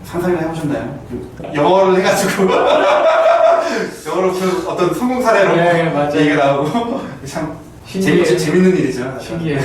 상상이나 해보셨나요? 영어를 해가지고 영어로 그 어떤 성공 사례로 네, 맞아요. 얘기가 나오고 참 신기해요. 재밌는 일이죠. 신기해요.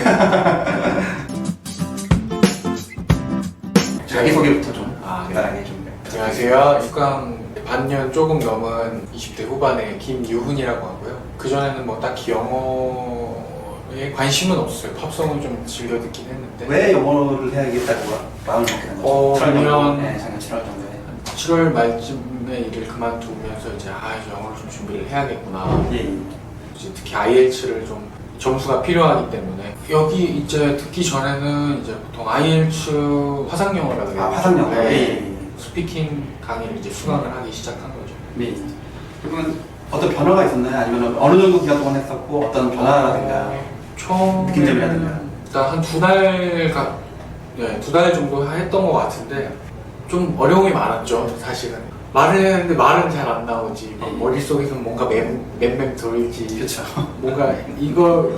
자기소개부터 좀 아, 네. 간단하게 좀. 안녕하세요. 육강 반년 조금 넘은 20대 후반의 김유훈이라고 하고요. 그전에는 뭐 딱히 영어에 관심은 없어요. 팝송은 좀 즐겨 듣긴 했는데. 왜 영어를 해야겠다고 마음을 먹게 된 거죠? 작년 네, 작년 7월 정도에. 7월 말쯤에 일을 그만두면서 이제 이제 영어를 좀 준비를 해야겠구나. 예. 이제 특히 IELTS를 좀 점수가 필요하기 때문에 여기 이제 듣기 전에는 이제 보통 IELTS 화상 영어라고 해요. 화상 영어. 네. 예. 스피킹 강의를 이제 수강을 하기 시작한 거죠. 네. 그러면 어떤 변화가 있었나요? 아니면 어느 정도 기간 동안 했었고 어떤 변화라든가 느낌점이라든가. 처음에는 일단 한 두 달간 두 달 정도 했던 것 같은데 좀 어려움이 많았죠. 사실은 말을 했는데 말은 잘 안 나오지. 막 머릿속에서 뭔가 맴맴 돌지. 그렇죠. 뭔가 이거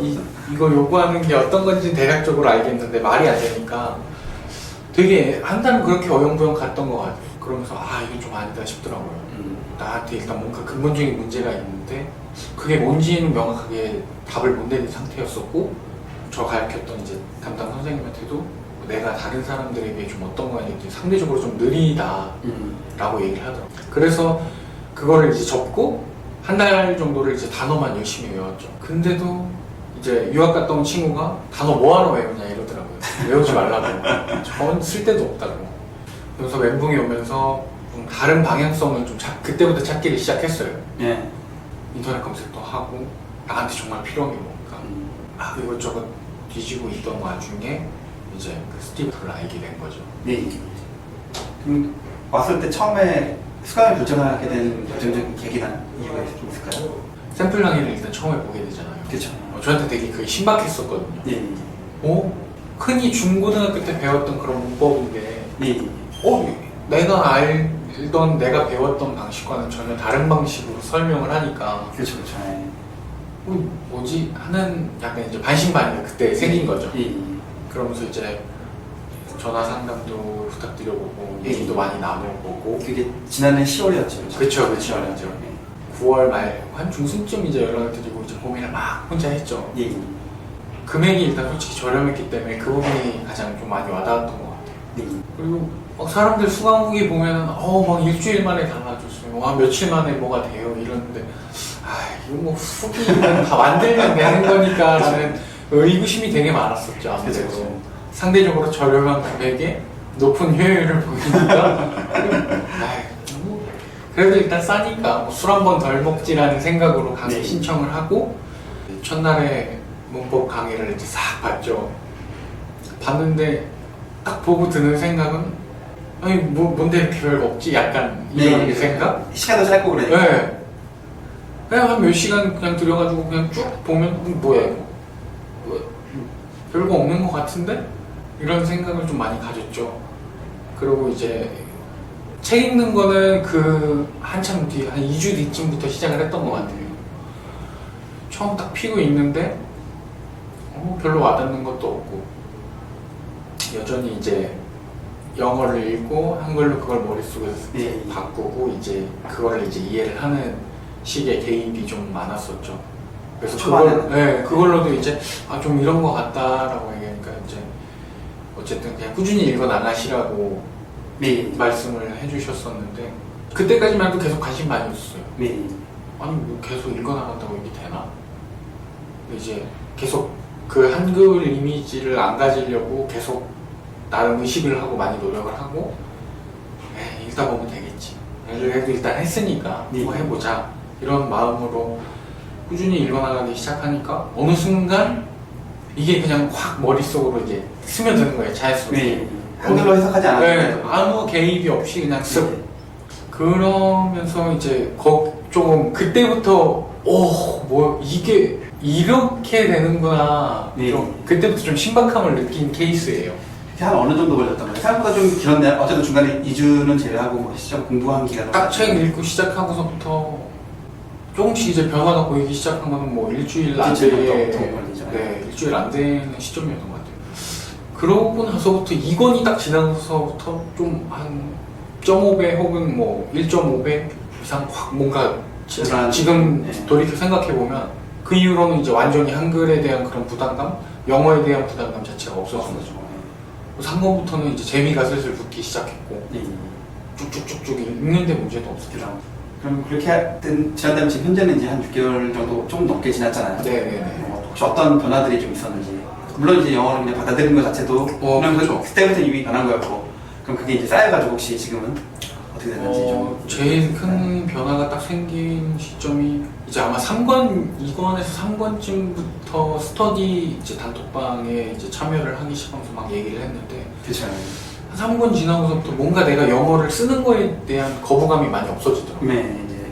요구하는 게 어떤 건지 대략적으로 알겠는데 말이 안 되니까 되게 한 달은 그렇게 어영부영 갔던 것 같아요. 그러면서 이건 좀 아니다 싶더라고요. 나한테 일단 뭔가 근본적인 문제가 있는데 그게 뭔지는 명확하게 답을 못 내는 상태였었고, 저 가르쳤던 이제 담당 선생님한테도 내가 다른 사람들에 비해 좀 어떤 거냐 했더니 상대적으로 좀 느리다라고 얘기를 하더라고요. 그래서 그거를 이제 접고 한 달 정도를 이제 단어만 열심히 외웠죠. 근데도 이제 유학 갔다 온 친구가 단어 뭐하러 외우냐 이러더라고요. 외우지 말라고. 전 쓸데도 없다고. 그래서 멘붕이 오면서 좀 다른 방향성을 좀 그때부터 찾기를 시작했어요. 예. 인터넷 검색도 하고 나한테 정말 필요한 게 뭔가 이것저것 뒤지고 있던 와중에 이제 그 스티브를 알게 된 거죠. 네. 그럼 왔을 때 처음에 수강을 결정하게 된 결정적인 계기나 이유가 좀 있을까요? 샘플 강의를 일단 처음에 보게 되잖아요. 그렇죠. 저한테 되게 그게 신박했었거든요. 예. 흔히 중고등학교 때 배웠던 그런 문법인데 예. 내가 알던 내가 배웠던 방식과는 전혀 다른 방식으로 설명을 하니까 그렇죠, 그렇죠. 예. 뭐지 하는 약간 이제 반신반의 그때 생긴 거죠. 예. 그러면서 이제 전화 상담도 부탁드려보고 얘기도 많이 나눠보고. 그게 지난해 10월이었죠. 그쵸. 10월이었죠. 9월 말 한 중순쯤 이제 연락을 드리고 이제 고민을 막 혼자 했죠. 예. 금액이 일단 솔직히 저렴했기 때문에 그 부분이 가장 좀 많이 와닿았던 것 같아요. 예. 그리고 사람들 수강 후기 보면 막 일주일 만에 달라졌어요. 며칠 만에 뭐가 돼요 이러는데 이거 뭐 후기는 다 만들면 되는 거니까 라는 의구심이 되게 많았었죠. 아무래도 그쵸. 상대적으로 저렴한 금액에 높은 효율을 보이니까 그래도 일단 싸니까 술 한 번 덜 먹지라는 생각으로 강의 신청을 하고 첫날에 문법 강의를 이제 싹 봤죠. 봤는데 딱 보고 드는 생각은 뭔데 이렇게 별거 없지? 약간 이런 생각? 시간도 짧고 그래. 네. 그냥 한 몇 시간 그냥 들여가지고 그냥 쭉 보면 뭐야 이거? 별거 없는 것 같은데? 이런 생각을 좀 많이 가졌죠. 그리고 이제 책 읽는 거는 그 한참 뒤, 한 2주 뒤쯤부터 시작을 했던 것 같아요. 처음 딱 피고 있는데 별로 와닿는 것도 없고 여전히 이제 영어를 읽고 한글로 그걸 머릿속에서 바꾸고 이제 그걸 이제 이해를 하는 식의 개입이 좀 많았었죠. 그래서 그걸로도 이제 좀 이런 거 같다라고 얘기하니까 이제 어쨌든 그냥 꾸준히 읽어 나가시라고 말씀을 해주셨었는데 그때까지만 해도 계속 관심 많이 있었어요. 아니 뭐 계속 읽어 나간다고 이게 되나? 근데 이제 계속 그 한글 이미지를 안 가지려고 계속 나름 의식을 하고 많이 노력을 하고 읽다 보면 되겠지. 그래도 일단 했으니까 뭐 해보자 이런 마음으로 꾸준히 읽어나가기 시작하니까 어느 순간 이게 그냥 확 머릿속으로 이제 스며드는 거예요. 자연스럽게. 한글로 해석하지 않아도 아무 개입이 없이 그냥 쓱. 그러면서 이제 조금 그때부터 뭐 이게 이렇게 되는구나. 좀 그때부터 좀 신박함을 느낀 케이스예요. 한 어느 정도 걸렸던 거예요? 생각보다 좀 길었네요. 어쨌든 중간에 2주는 제외하고 뭐 시작 공부한 기간은 딱 책 읽고 시작하고서부터 조금씩 이제 변화가 보이기 시작한 거는 뭐 일주일 안 되게 일주일 안 되는 시점이었던 것 같아요. 그러고 나서부터 2권이 딱 지나서부터 좀 한 0.5배 혹은 뭐 1.5배 이상 확 뭔가 지금 네. 돌이켜 생각해보면 그 이후로는 이제 완전히 한글에 대한 그런 부담감, 영어에 대한 부담감 자체가 없어진 거죠. 3권부터는 이제 재미가 슬슬 붙기 시작했고 예. 쭉쭉쭉쭉 읽는데 문제도 없었죠. 그럼 그렇게 지난다면 지금 현재는 이제 한 6개월 정도 좀 넘게 지났잖아요. 네네네. 혹시 어떤 변화들이 좀 있었는지. 물론 이제 영어를 그냥 받아들이는 것 자체도 그냥 그렇죠. 그때부터 이미 변한 거였고, 그럼 그게 이제 쌓여가지고 혹시 지금은 어떻게 됐는지 좀. 제일 큰 변화가 딱 생긴 시점이 이제 아마 3권, 2권에서 3권쯤부터 스터디 이제 단톡방에 이제 참여를 하기 시작하면서 막 얘기를 했는데, 그렇죠. 한 3권 지나고서부터 뭔가 내가 영어를 쓰는 거에 대한 거부감이 많이 없어지더라고요. 네, 이제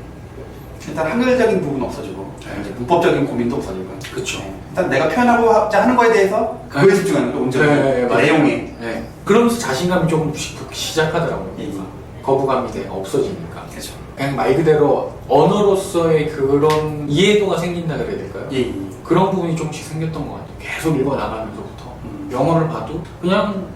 일단 한글적인 부분은 없어지고, 이제 문법적인 고민도 없어지고. 그쵸. 네. 일단 내가 표현하고자 하는 거에 대해서 그거에 집중하는 거, 온전히. 그 내용에. 네. 그러면서 자신감이 조금씩 붙기 시작하더라고요. 예. 거부감이 없어지니까. 그렇죠. 그냥 말 그대로 언어로서의 그런 이해도가 생긴다 그래야 될까요? 예. 그런 부분이 조금씩 생겼던 것 같아요. 계속 읽어 나가면서부터 영어를 봐도 그냥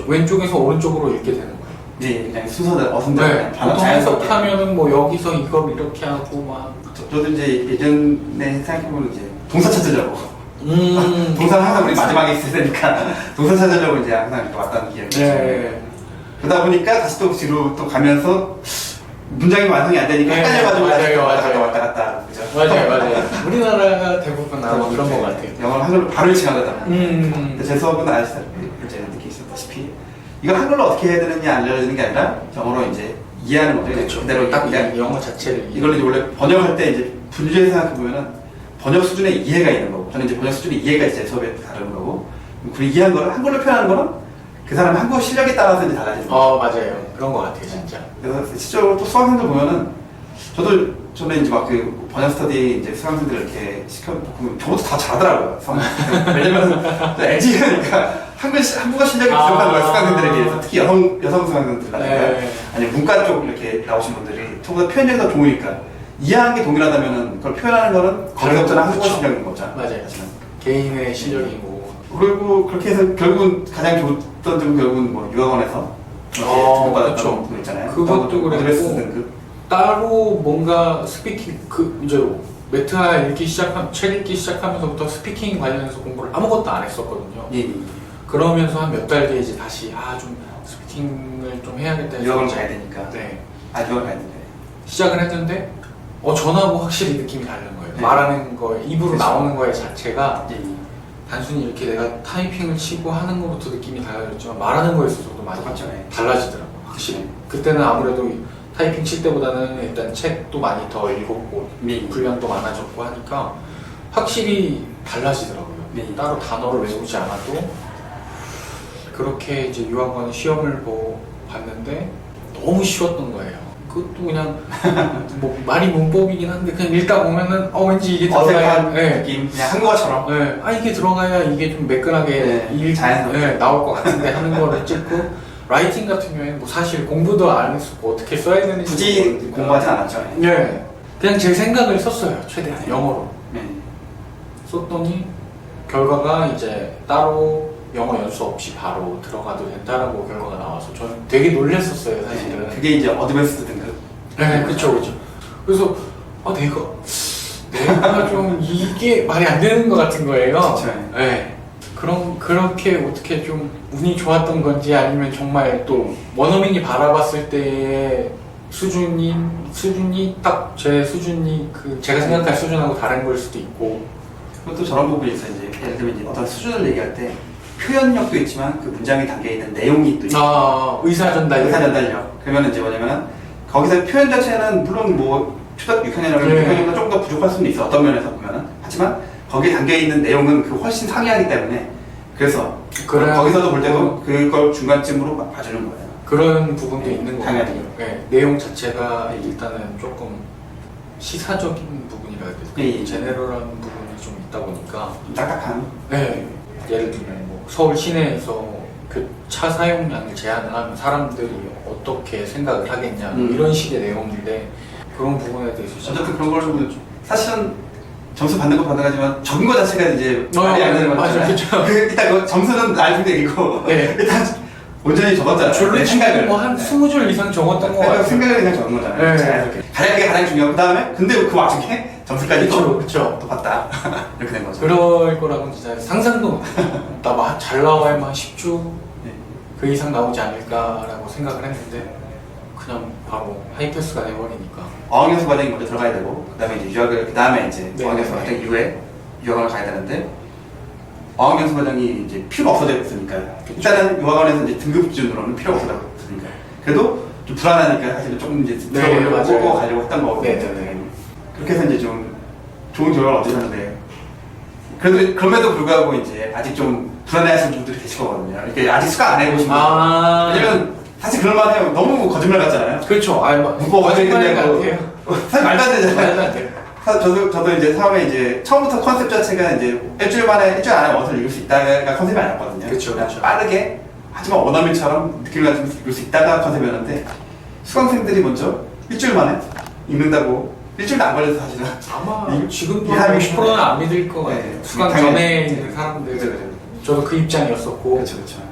왼쪽에서 오른쪽으로 읽게 되는 거예요. 네, 그냥 순서대로 어순대로 네, 그냥 보통 자연스럽게. 해석하면은 뭐 여기서 이걸 이렇게 하고 막 저도 이제 예전에 생각해보면 이제 동사 찾으려고. 동사는 항상 우리 그렇죠. 마지막에 있어야 되니까 동사 찾으려고 이제 항상 이렇게 왔다는 기억이 있어요. 네. 그러다 보니까 다시 또 뒤로 또 가면서 문장이 완성이 안 되니까 네, 헷갈려가지고 다시 또 왔다 갔다 맞아요. 왔다 갔다. 그죠? 맞아요. 우리나라가 대부분 아마 그런 것 같아요. 영어를 한글로 바로 일치하거든요. 음. 근데 제 수업은 아시다시피 이제 느끼 있었다시피 이걸 한글로 어떻게 해야 되느냐 알려주는 게 아니라 영어로 이제 이해하는 거죠. 그렇죠. 그대로 딱 그러니까 영어 자체를 이걸 이제 원래 번역할 때 이제 분류해서 생각해보면은 번역 수준의 이해가 있는 거고, 저는 이제 번역 수준의 이해가 이제 수업에 다른 거고, 그 이해한 거를 한글로 표현하는 거는 그 사람의 한국어 실력에 따라서 이제 달라지는 거죠. 맞아요. 그런 것 같아요, 진짜. 그래서 실제로 또 수강생들 보면은 저는 이제 막 그 번역 스터디 이제 수강생들 이렇게 시켜보면 저것도 다 잘하더라고요. 왜냐면 LG니까 한국어 실력이 부족한 거예요, 수강생들에 비해서. 특히 여성 수강생들이라든가 네. 아니면 문과 쪽 이렇게 나오신 분들이 저보다 표현력이 더 좋으니까 이해하는 게 동일하다면은 그걸 표현하는 거는 거기서부터는 한국어 그렇죠. 실력인 거죠. 맞아요. 개인의 실력인 거고. 그리고 그렇게 해서 결국은 가장 좋던 점은 결국은 뭐 유학원에서 그렇죠. 등록받았던 분 있잖아요. 그것도 그랬고. 어드레스 등급. 따로 뭔가 스피킹 이제 매트 하나 읽기 책 읽기 시작하면서부터 스피킹 관련해서 공부를 아무것도 안 했었거든요. 예. 그러면서 한 몇 달 뒤에 이제 다시 좀 스피킹을 좀 해야겠다 해서 유학을 이제 가야 되니까. 네. 유학을 가야 되니까. 시작을 했는데 전하고 확실히 느낌이 다른 거예요. 네. 말하는 거에 입으로 그렇죠. 나오는 거에 자체가 예. 단순히 이렇게 내가 타이핑을 치고 하는 것부터 느낌이 달라졌지만 말하는 거에 있어서도 많이 똑같죠. 예. 달라지더라고요. 확실히. 그때는 아무래도 타이핑 칠 때보다는 일단 책도 많이 더 읽었고 분량도 많아졌고 하니까 확실히 달라지더라고요. 네. 따로 단어를 외우지 않아도 그렇게 이제 유학원 시험을 봤는데 너무 쉬웠던 거예요. 그것도 그냥 뭐 말이 문법이긴 한데 그냥 읽다 보면은 왠지 이게 들어가야 어색한 느낌, 그냥 한국어처럼. 이게 들어가야 이게 좀 매끈하게 네, 자연스럽게. 나올 것 같은데 하는 거를 찍고 라이팅 같은 경우에는 뭐 사실 공부도 안 했었고 어떻게 써야 되는지 굳이 모르니까. 공부하진 않았죠. 네. 그냥 제 생각을 썼어요. 최대한 영어로 네. 썼더니 결과가 이제 따로 영어 연수 없이 바로 들어가도 된다라고 결과가 나와서 저는 되게 놀랐었어요, 사실은. 그게 이제 어드밴스드 등급. 네, 그렇죠. 그래서 내가 좀 이게 말이 안 되는 것 같은 거예요. 그쵸. 네. 그렇게 어떻게 좀 운이 좋았던 건지 아니면 정말 또 원어민이 바라봤을 때의 수준이 딱 제 수준이 제가 생각할 수준하고 다른 걸 수도 있고. 그것도 저런 부분이 있어요. 이제 예를 들면 이제 어떤 수준을 얘기할 때 표현력도 있지만 그 문장에 담겨 있는 내용이 또 있어요. 의사전달력. 의사전달력. 그러면 이제 뭐냐면은 거기서 표현 자체는 물론 뭐 초등학교 6학년이라면 네. 표현력도 조금 더 부족할 수는 있어. 어떤 면에서 보면은. 하지만 거기에 담겨 있는 내용은 그 훨씬 상이하기 때문에 그래서 거기서도 볼 때도 그걸 중간쯤으로 봐주는 거예요. 그런 부분도 네, 있는 것 당연히. 같아요. 네, 내용 자체가 일단은 조금 시사적인 부분이라 해야 될까? 예, 예. 제네럴한 부분이 좀 있다 보니까 딱딱한. 네, 예를 들면 뭐 서울 시내에서 그 차 사용량을 제한을 하면 사람들이 어떻게 생각을 하겠냐 이런 식의 내용인데 그런 부분에 대해서 어쨌든 그런 걸 사실은 점수 받는 거 받아가지만 적은 거 자체가 이제 말이 안 되는 맞아요. 거잖아요. 그쵸. 일단 그 점수는 나중에 얘기고 네. 일단 온전히 적었잖아요. 줄로 내 치고 생각을. 뭐한 네. 20줄 이상 적었던 거 같아요. 생각을 그냥 적은 거잖아요. 네. 자연스럽게. 그게 가장 중요하고, 그 다음에, 근데 그 와중에 점수까지도 그쵸. 또 봤다. 이렇게 된 거죠. 그럴 거라고는 진짜 상상도 못해요. 나잘 나와야만 10주 네. 그 이상 나오지 않을까라고 생각을 했는데 그냥 바로 하이패스가 돼버리니까. 어학연수 과정이 먼저 들어가야 되고, 그 다음에 이제 유학을, 그 다음에 이제 네, 어학연수 네, 과정 네. 이후에 유학을 가야 되는데, 어학연수 과정이 이제 필요가 없어졌으니까. 일단은 유학원에서 이제 등급 기준으로는 필요가 없어졌으니까. 그래도 좀 불안하니까 사실은 조금 이제 네, 들어보려고 맞아요. 보고 가려고 했던 거거든요. 네, 네, 네. 그렇게 해서 이제 좀 좋은 결과를 얻으셨는데, 그래도 그럼에도 불구하고 이제 아직 좀 불안해하시는 분들이 계실 거거든요. 이렇게 아직 수강 안 해보신 분들. 왜냐면 사실 그럴만해요. 너무 거짓말 같잖아요. 그렇죠. 무거워가지고 거짓말 근데 같아요. 사실 말도 안 되잖아요. 말도 안 돼요. 저도 이제 처음에 이제 처음부터 컨셉 자체가 이제 일주일 안에 원서를 읽을 수 있다가 컨셉이 아니었거든요. 그쵸, 그냥 그쵸. 빠르게 하지만 원어민처럼 느낌을 가지고 읽을 수 있다가 컨셉이었는데 수강생들이 먼저 일주일 만에 읽는다고 일주일도 안 걸려서 사실은 아마 지금도 이해하기 50%는 안 믿을 것 네, 같아요. 수강 당연히. 전에 있는 사람들. 그죠, 그죠. 저도 그 입장이었었고. 그렇죠, 그렇죠.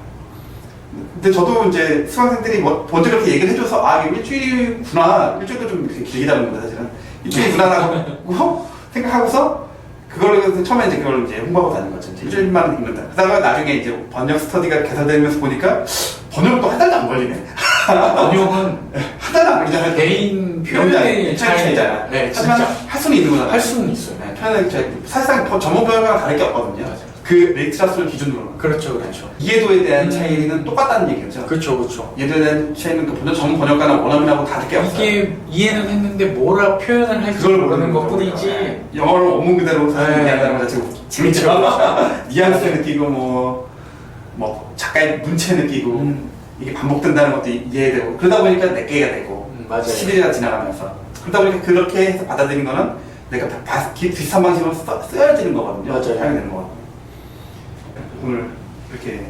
근데 저도 이제 수강생들이 먼저 그렇게 얘기를 해줘서 이게 일주일이구나, 일주일도 좀 이렇게 길게 잡는 거다 사실은 일주일이구나라고 생각하고서 그걸 처음에 이제 그걸 이제 홍보하고 다닌 거죠. 이제 일주일만 읽는다. 그다가 나중에 이제 번역 스터디가 개설되면서 보니까 번역도 한 달도 안 걸리네. 번역은 한 달도 안 걸리잖아요. 개인 표현의 차이잖아요. 네, 하지만 진짜. 할 수는 있는 거잖아요. 할 수는 있어요. 네, 표현의 차이. 사실상 전문 번역이랑 다를 게 없거든요. 맞아요. 그 레이트라스를 기준으로. 그렇죠, 그렇죠. 이해도에 대한 차이는 똑같다는 얘기죠. 그렇죠, 그렇죠. 이해도에 대한 차이는 그 전문 번역가나 원어민하고 다를 게 없어요. 이게 이해는 했는데 뭐라 표현을 할지 그걸 모르는 것 거죠. 뿐이지. 네. 영어를 원문 그대로 사실 네. 이해한다는 것 자체가 재밌죠. 뉘앙스 느끼고 뭐 작가의 문체 느끼고 이게 반복된다는 것도 이해되고 그러다 보니까 내게가 되고 맞아요. 시리즈가 지나가면서 그러다 보니까 그렇게 해서 받아들인 거는 내가 비슷한 방식으로 써야지는 거거든요. 맞아요. 해야 되는 거. 오늘 이렇게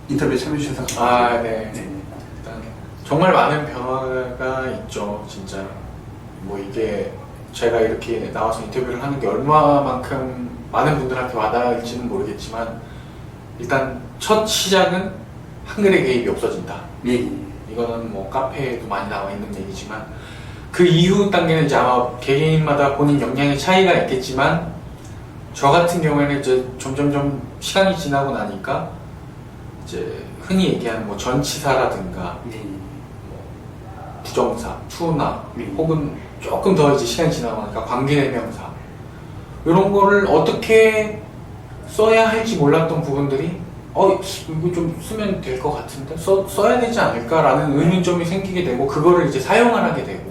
인터뷰에 참여해주셔서 네. 네. 일단 정말 많은 변화가 있죠, 진짜. 뭐 이게 제가 이렇게 나와서 인터뷰를 하는 게 얼마만큼 많은 분들한테 와닿을지는 모르겠지만 일단 첫 시작은 한글의 개입이 없어진다. 예. 이거는 뭐 카페에도 많이 나와 있는 얘기지만 그 이후 단계는 이제 아마 개개인마다 본인 역량의 차이가 있겠지만 저 같은 경우에는 이제 점점점 시간이 지나고 나니까 이제 흔히 얘기하는 뭐 전치사라든가 예. 부정사, 투나 음. 혹은 조금 더 이제 시간이 지나고 나니까 관계대명사 이런 거를 어떻게 써야 할지 몰랐던 부분들이 이거 좀 쓰면 될 것 같은데 써야 되지 않을까라는 의문점이 생기게 되고 그거를 이제 사용을 하게 되고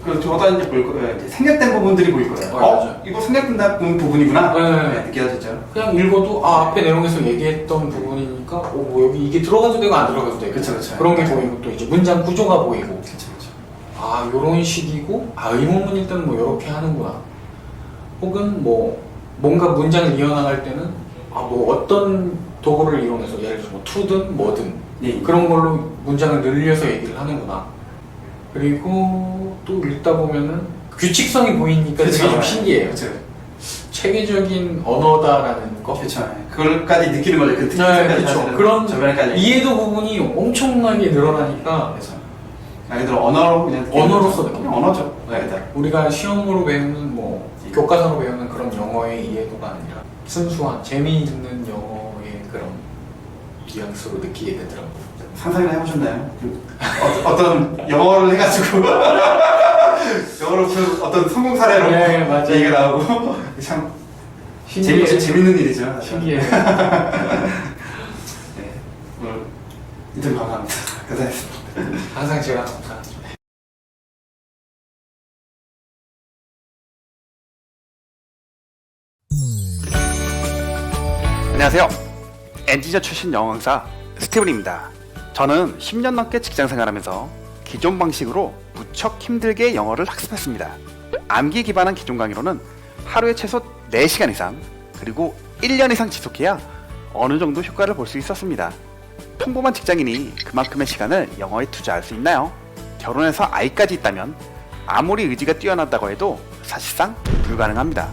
그리고 저도 이제 보일 거예요. 이제 생략된 부분들이 보일 거예요. 맞아요. 이거 생략된다 부분이구나. 네. 느껴지죠. 그냥 읽어도 앞에 내용에서 얘기했던 부분이니까 뭐 여기 이게 들어가도 되고 안 들어가도 되고 그쵸, 그쵸. 그런 게 보이고 또 이제 문장 구조가 보이고 그렇죠, 요런 식이고 의문문일 때는 뭐 이렇게 하는구나 혹은 뭐 뭔가 문장을 이어나갈 때는 뭐 어떤 도구를 이용해서 예를 들어서 뭐 투든 뭐든 예. 그런 걸로 문장을 늘려서 얘기를 하는구나 그리고 또 읽다 보면은 규칙성이 보이니까 되게 좀 신기해요. 그렇죠. 체계적인 언어다라는 거. 그렇죠. 그걸까지 느끼는 거죠. 그 네, 특징까지 그렇죠. 사실은 그런 저변까지. 이해도 부분이 엄청나게 늘어나니까 그렇죠. 말 그대로 언어로 그냥 언어로서 그냥 언어죠. 네. 우리가 시험으로 배우는 뭐 교과서로 배우는 그런 영어의 이해도가 아니라 순수한 재미있는 영어의 그런 뉘앙스로 느끼게 되더라고요. 상상이나 해보셨나요? 어떤 영어를 해가지고 영어로 그 어떤 성공 사례로 네, 맞아요. 얘기가 나오고 참 신기해. 재밌는 일이죠. 사실. 신기해요. 네, 오늘 인터뷰 감사합니다. 감사했습니다. 항상 제가 감사합니다. 안녕하세요. 엔지니어 출신 영어 강사 스티븐입니다. 저는 10년 넘게 직장생활하면서 기존 방식으로 무척 힘들게 영어를 학습했습니다. 암기 기반한 기존 강의로는 하루에 최소 4시간 이상 그리고 1년 이상 지속해야 어느 정도 효과를 볼 수 있었습니다. 평범한 직장인이 그만큼의 시간을 영어에 투자할 수 있나요? 결혼해서 아이까지 있다면 아무리 의지가 뛰어나다고 해도 사실상 불가능합니다.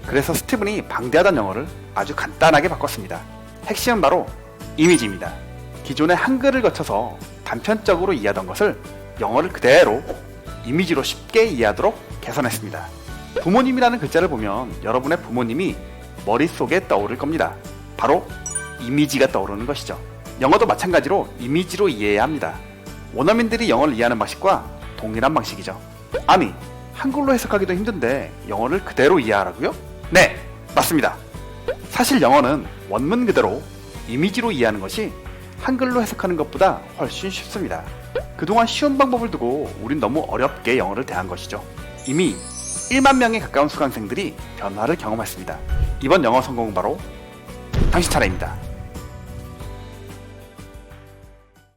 그래서 스티븐이 방대하던 영어를 아주 간단하게 바꿨습니다. 핵심은 바로 이미지입니다. 기존의 한글을 거쳐서 단편적으로 이해하던 것을 영어를 그대로 이미지로 쉽게 이해하도록 개선했습니다. 부모님이라는 글자를 보면 여러분의 부모님이 머릿속에 떠오를 겁니다. 바로 이미지가 떠오르는 것이죠. 영어도 마찬가지로 이미지로 이해해야 합니다. 원어민들이 영어를 이해하는 방식과 동일한 방식이죠. 아니, 한글로 해석하기도 힘든데 영어를 그대로 이해하라고요? 네, 맞습니다. 사실 영어는 원문 그대로 이미지로 이해하는 것이 한글로 해석하는 것보다 훨씬 쉽습니다. 그동안 쉬운 방법을 두고 우린 너무 어렵게 영어를 대한 것이죠. 이미 1만 명에 가까운 수강생들이 변화를 경험했습니다. 이번 영어 성공은 바로 당신 차례입니다.